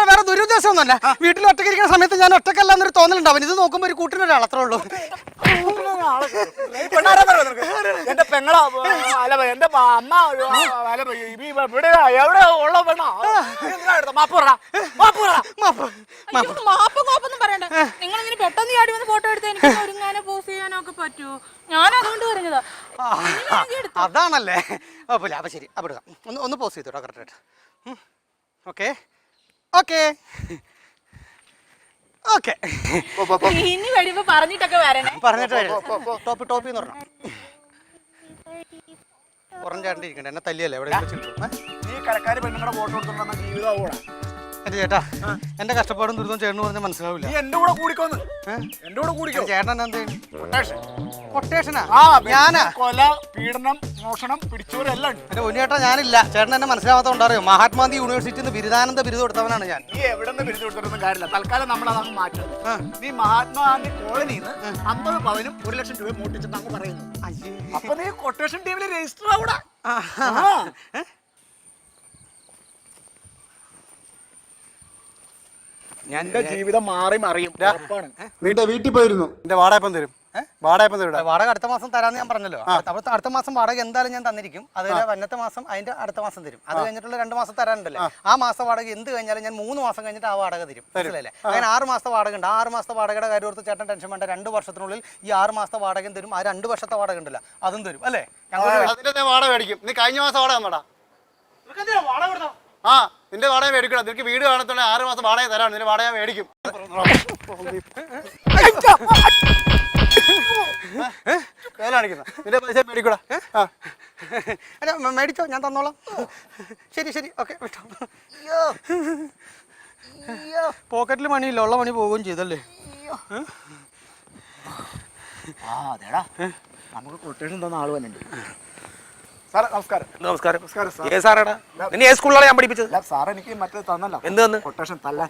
വേറെ ദുരുദ്ദേശമൊന്നുമല്ല. വീട്ടിൽ ഒറ്റയ്ക്ക് ഇരിക്കുന്ന സമയത്ത് ഞാൻ ഒറ്റക്കല്ലാന്നൊരു തോന്നലുണ്ടാവും. ഇത് നോക്കുമ്പോ ഒരു കൂട്ടിനൊരാൾ അത്രേ ഉള്ളൂ. എന്റെ പെങ്ങളാ അല്ല എന്റെ അമ്മ ഇവിടെ എവിടെ ഉള്ള പെണ്ണാ? മാപ്പൊന്നും പറയണ്ട. നിങ്ങൾ ഇങ്ങനെ പെട്ടെന്ന് ചാടി വന്ന് ഫോട്ടോ എടുത്ത് എനിക്ക് ഒരുങ്ങാനോ പോസ് ചെയ്യാനോ ഒക്കെ പറ്റൂ. ഞാൻ അതുകൊണ്ട് പറഞ്ഞതാ. അതാണല്ലേ? അപ്പൊ ശരി, അവിടെ ഒന്ന് പോസ് ചെയ്തോട്ടോ കറക്റ്റായിട്ട്. Okay okay okay. ഇനി വരുമ്പോ പറഞ്ഞിട്ടൊക്കെ വരണേ. പറഞ്ഞിട്ട് ടോപ്പി എന്ന് പറഞ്ഞോ. ഉറഞ്ഞാണ്ടി ഇരിക്കണ്ട, എന്നെ തല്ലിയല്ലേ എവിടെ നീ കടക്കാര് പെണ്ണുങ്ങളുടെ ഫോട്ടോ എടുത്തോണ്ടാ ജീവിതം കൂടെ. എന്റെ ചേട്ടാ, എന്റെ കഷ്ടപ്പാടും ദുരിതവും ചേട്ടന് പറഞ്ഞാൽ മനസ്സിലാവില്ല. എന്റെ കൂടെ കൂടിക്കോന്ന്. എന്റെ കൂടെ കൂടിക്കോ. ചേട്ടൻ എന്ത് കൊട്ടേഷനാ? ഞാനാ കൊല, പീഡനം, മോഷണം, പിടിച്ചോരെല്ലാം ഉണ്ട്. എന്റെ ഉന്നേട്ടാ ഞാനില്ല. ചേട്ടൻ എന്നെ മനസ്സിലാവാത്തോണ്ട് അറിയോ, മഹാത്മാഗാന്ധി യൂണിവേഴ്സിറ്റിയിൽ നിന്ന് ബിരുദാനന്ദ ബിരുദം എടുത്തവനാണ് ഞാൻ. നീ എവിടെ നിന്ന് ബിരുദം എടുത്തിട്ടൊന്നും കാര്യമില്ല. തൽക്കാലം നമ്മൾ അതങ്ങ് മാറ്റും. നീ മഹാത്മാഗാന്ധി കോളനിയിൽ നിന്ന് 50 പവനും 1 ലക്ഷം രൂപ മോട്ടിച്ചിട്ട് അങ്ങ് പറയുന്നു. അപ്പൊ നീ കൊട്ടേഷൻ ടീമിൽ രജിസ്റ്റർ ആവൂടാ. എന്റെ ജീവിതം മാറി മറിയും. വീട്ടിൽ പോയിരുന്നു. എന്റെ വാടകപ്പം തരും. വാടക അടുത്ത മാസം തരാന്ന് ഞാൻ പറഞ്ഞല്ലോ. അടുത്ത മാസം വാടക എന്തായാലും ഞാൻ തന്നിരിക്കും. അതിന് വന്നത്തെ മാസം അതിന്റെ അടുത്ത മാസം തരും. അത് കഴിഞ്ഞിട്ടുള്ള 2 മാസം തരാനുണ്ടല്ലോ. ആ മാസം വാടക എന്ത് കഴിഞ്ഞാലും ഞാൻ 3 മാസം കഴിഞ്ഞിട്ട് ആ വാടക തരും. മനസ്സിലല്ലേ? അങ്ങനെ 6 മാസത്തെ വാടക ഉണ്ട്. ആ 6 മാസത്തെ വാടകയുടെ കാര്യം ഓർത്ത് ചേട്ടൻ ടെൻഷൻ വേണ്ട. 2 വർഷത്തിനുള്ളിൽ ഈ 6 മാസത്തെ വാടകയും തരും. ആ 2 വർഷത്തെ വാടക ഉണ്ടല്ലോ അതും തരും. അല്ലേ? അതിന്റെ വാടക മേടിക്കും. നീ കഴിഞ്ഞ മാസം വാടക തന്നോടാ. ആ നിന്റെ വാടക മേടിക്കണം. നിനക്ക് വീട് കാണത്തുള്ള 6 മാസം വാടക തരാണ്. നിന്റെ വാടക മേടിക്കും. നിന്റെ പൈസ മേടിക്കൂടാ. മേടിച്ചോ, ഞാൻ തന്നോളാം. ശരി ശരി ഓക്കെ വിട്ടോ. പോക്കറ്റിൽ മണിയില്ല, ഉള്ള മണി പോവുകയും ചെയ്തല്ലേ. അതേടാ നമുക്ക് കൊട്ടേഷൻ തന്ന ആള് വന്നിട്ടുണ്ട്. സാറേ നമസ്കാരം. നമസ്കാരം. സാറേടാ നിന്നെ ഏത് സ്കൂളിലാണ് ഞാൻ പഠിപ്പിച്ചത്? സാർ എനിക്ക് മറ്റേ തന്നല്ലോ. എന്ത് തന്നു? കൊട്ടേഷൻ തല്ലാൻ.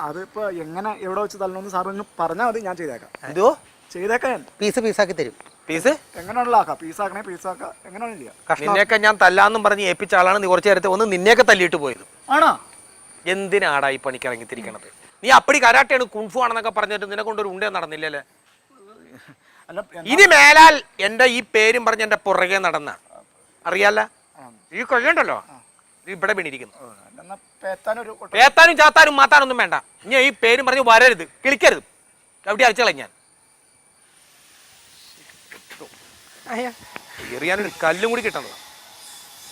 അതിപ്പോ എങ്ങനെ എവിടെ വെച്ച് തല്ലണമെന്ന് സാർ പറഞ്ഞാൽ മതി, ഞാൻ ചെയ്തേക്കാം. എന്തോ ചെയ്തേക്കാൻ? പീസാക്കി തരും. പീസ് എങ്ങനെയാണല്ലോ ആക്കാം? പീസാക്കണേ പീസാക്ക എങ്ങനെയാണ് ചെയ്യാം? നിന്നെയൊക്കെ ഞാൻ തല്ലാന്നും പറഞ്ഞ് ഏൽപ്പിച്ച ആളാണ്. നീ കുറച്ചു നേരത്തെ ഒന്ന് നിന്നെയൊക്കെ തല്ലിയിട്ട് പോയത്. ആണോ? എന്തിനാടാ ഈ പണിക്ക് ഇറങ്ങിത്തിരിക്കണത്? നീ അപ്പടി കരാട്ടയാണ് കുൺഫു ആണെന്നൊക്കെ പറഞ്ഞിട്ട് നിന്നെ കൊണ്ടൊരു ഉണ്ടേ നടന്നില്ലല്ലേ? ഇനി മേലാൽ എന്റെ ഈ പേരും പറഞ്ഞ് എന്റെ പുറകെ നടന്ന അറിയാല്ല ഈ കൊല്ലണ്ടല്ലോ ഇവിടെ വീണിരിക്കുന്നു. പേത്താനും ചാത്താനും മാത്താനൊന്നും വേണ്ട. ഇനി ഈ പേരും പറഞ്ഞ് വരരുത്, കിളിക്കരുത്. എവിടെ അയച്ചളെ ഞാൻ എറിയാനൊരു കല്ലും കൂടി കിട്ടണത്.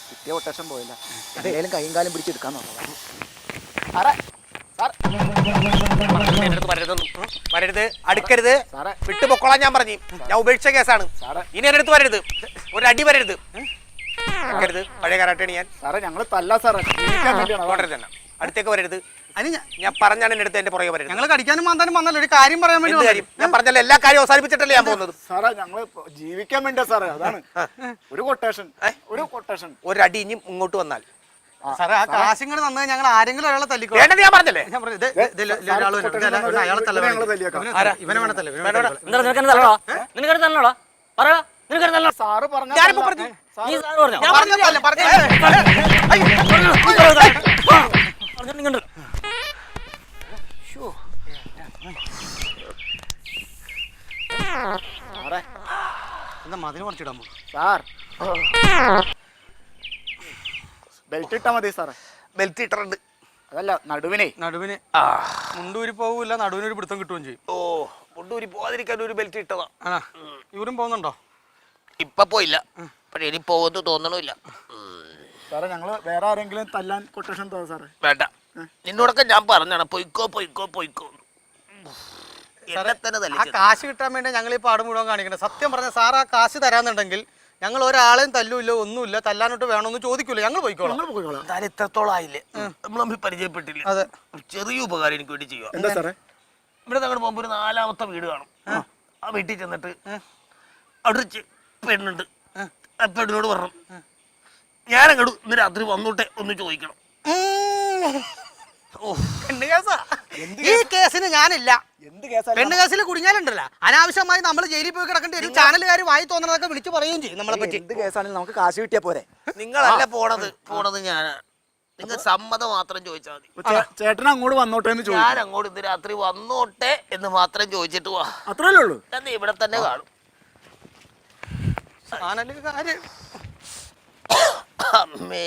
കിട്ടിയ കൊട്ടേഷൻ പോയില്ല. എന്തായാലും കൈയും കാലും പിടിച്ചെടുക്കാൻ നോക്കാം. വരരുത്, അടുക്കരുത്, വിട്ടു പൊക്കോളാൻ ഞാൻ പറഞ്ഞു. ഞാൻ ഉപേക്ഷിച്ച കേസാണ്. ഇനി എന്റെ അടുത്ത് വരരുത്, ഒരു അടി വരരുത്. പഴയ കരാട്ടയാണ് ഞാൻ. സാറേ ഞങ്ങള് തല്ല സാറേ. തന്നെ അടുത്തേക്ക് വരരുത്. ഞാൻ പറഞ്ഞാണ് എന്റെ അടുത്ത് എന്റെ പുറകെ വരരുത്. ഞങ്ങൾ കടിക്കാനും മാന്താനും വന്നല്ലോ, ഒരു കാര്യം പറയാൻ വേണ്ടി. ഞാൻ പറഞ്ഞല്ലോ, എല്ലാ കാര്യം അവസാനിപ്പിച്ചിട്ടല്ലേ ഞാൻ പോകുന്നത്. സാറേ ഞങ്ങള് ജീവിക്കാൻ വേണ്ടിയാ സാറേ. അതാണ് ഒരു കൊട്ടേഷൻ. ഒരു അടി ഇനി ഇങ്ങോട്ട് വന്നാൽ സാറേ ആ കാശിങ്ങൾ തന്നത് ഞങ്ങൾ ആരെങ്കിലും ഒരാളെ തല്ലിക്കോ. ഞാൻ പറഞ്ഞല്ലേ അയാളെ തല്ല. ഇവനെ വേണം തല്ല. സാറ് പറഞ്ഞു. എന്താ മതിന് കുറച്ചിടാൻ പോകും സാർ? ബെൽറ്റ് ഇട്ടാ മതി സാറേ. ബെൽറ്റ് ഇട്ടിട്ടുണ്ട്. അതല്ല നടുവിനെ മുണ്ടൂരി പോവില്ല, നടുവിനൊരു പിടുത്തം കിട്ടുകയും ചെയ്യും. ഓ മുണ്ടൂരി പോകാതിരിക്കാൻ ഒരു ബെൽറ്റ് ഇട്ടതാ. ഇവരും പോകുന്നുണ്ടോ? ഇപ്പൊ പോയില്ല, പക്ഷെ ഇനി പോകുന്നു തോന്നണില്ല. സാറേ ഞങ്ങള് വേറെ ആരെങ്കിലും തല്ലാൻ കൊട്ടേഷൻ തരാം സാറേ. വേണ്ട, നിന്നോടൊക്കെ ഞാൻ പറഞ്ഞാണ് പൊയ്ക്കോ. ആ കാശ് കിട്ടാൻ വേണ്ടി ഞങ്ങൾ ഈ പാട് മുഴുവൻ കാണിക്കണേ. സത്യം പറഞ്ഞ സാർ ആ കാശ് തരാന്നുണ്ടെങ്കിൽ ഞങ്ങൾ ഒരാളെയും തല്ലൂല്ലോ, ഒന്നുമില്ല, തല്ലാനോട്ട് വേണമെന്ന് ചോദിക്കൂല, ഞങ്ങൾ പോയിക്കോളാം. എന്തായാലും ഇത്രത്തോളം ആയില്ലേ, നമ്മൾ തമ്മിൽ പരിചയപ്പെട്ടില്ല. അതെ, ചെറിയ ഉപകാരം എനിക്ക് വേണ്ടി ചെയ്യുക. എന്താ സാറേ? ഇവിടെ അങ്ങോട്ട് പോകുമ്പോൾ ഒരു 4ാമത്തെ വീട് കാണും. ആ വീട്ടിൽ ചെന്നിട്ട് അവിടെ പെണ്ണുണ്ട്. ആ പെണ്ണിനോട് പറഞ്ഞു, ഞാനങ്ങോട്ട് ഇന്ന് രാത്രി വന്നോട്ടെ ഒന്ന് ചോദിക്കണം. പെണ്ണ് കേസാ. ഈ കേസിന് ഞാനില്ല. എന്ത് കേസാ? പെണ്ണ് കേസിൽ കുടുങ്ങിയാലുണ്ടല്ലോ അനാവശ്യമായി നമ്മൾ ജയിലിൽ പോയി കിടക്കേണ്ടി വരും. ചാനലുകാർ വായി തോന്നുന്നതൊക്കെ വിളിച്ചു പറയുകയും ചെയ്യും നമ്മളെ പറ്റി. എന്ത് കേസാണെങ്കിലും നമുക്ക് കാശ് കിട്ടിയാ പോരെ. നിങ്ങളല്ല പോണത് ഞാനാ. നിങ്ങൾ സമ്മതം മാത്രം ചോദിച്ചാൽ മതി. ചേട്ടൻ അങ്ങോട്ട് വന്നോട്ടെ എന്ന് ചോദിച്ചു. ഞാൻ അങ്ങോട്ട് ഇന്ന് രാത്രി വന്നോട്ടെ എന്ന് മാത്രം ചോദിച്ചിട്ട് പോവാ. അത്രയല്ലേ ഉള്ളൂ. ഞാൻ ഇവിടെ തന്നെ കാണും. ചാനലുകാര് അമ്മേ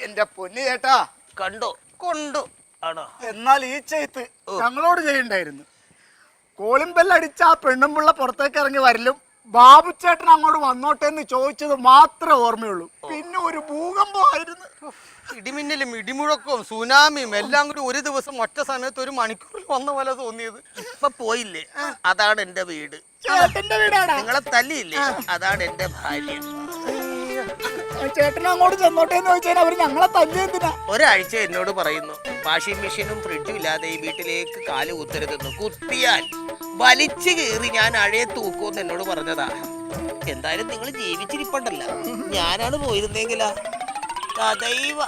എന്റെ പൊന്നു ചേട്ടാ, കണ്ടോ കൊണ്ടു. ആണോ? എന്നാൽ ഈ ചെയ്ത്ത് ഞങ്ങളോട് ചെയ്യണ്ടായിരുന്നു. കോളിംഗ് ബെല്ലടിച്ച ആ പെണ്ണുമ്പിള്ള പുറത്തേക്ക് ഇറങ്ങി വരലും ബാബു ചേട്ടൻ അങ്ങോട്ട് വന്നോട്ടെ എന്ന് ചോദിച്ചത് മാത്രമേ ഓർമ്മയുള്ളൂ. പിന്നെ ഒരു ഭൂകമ്പമായിരുന്നു. ഇടിമിന്നലും ഇടിമുഴക്കവും സുനാമിയും എല്ലാം കൂടി ഒരു ദിവസം ഒറ്റ സമയത്ത് ഒരു മണിക്കൂറിൽ വന്ന പോലെ തോന്നിയത്. ഇപ്പൊ പോയില്ലേ? അതാണ് എന്റെ വീട്. ചേട്ടന്റെ വീടാടാ. നിങ്ങളെ തല്ലിയില്ലേ? അതാണ് എന്റെ ഭാര്യ. ചേട്ടൻ അങ്ങോട്ട് ചെന്നോട്ടെ എന്ന് ചോദിച്ചാൽ അവര് ഞങ്ങളെ തല്ലിയെന്തിനാ? ഒരാഴ്ച എന്നോട് പറയുന്നു വാഷിംഗ് മെഷീനും ഫ്രിഡ്ജും ഇല്ലാതെ ഈ വീട്ടിലേക്ക് കാല് കുത്തരുതെന്ന്. കുത്തിയാൽ വലിച്ചു കീറി ഞാൻ അഴയെ തൂക്കുമെന്ന് എന്നോട് പറഞ്ഞതാ. എന്തായാലും നിങ്ങൾ ജീവിച്ചിരിപ്പണ്ടല്ല. ഞാനാണ് പോയിരുന്നെങ്കിലാ. കഥൈവ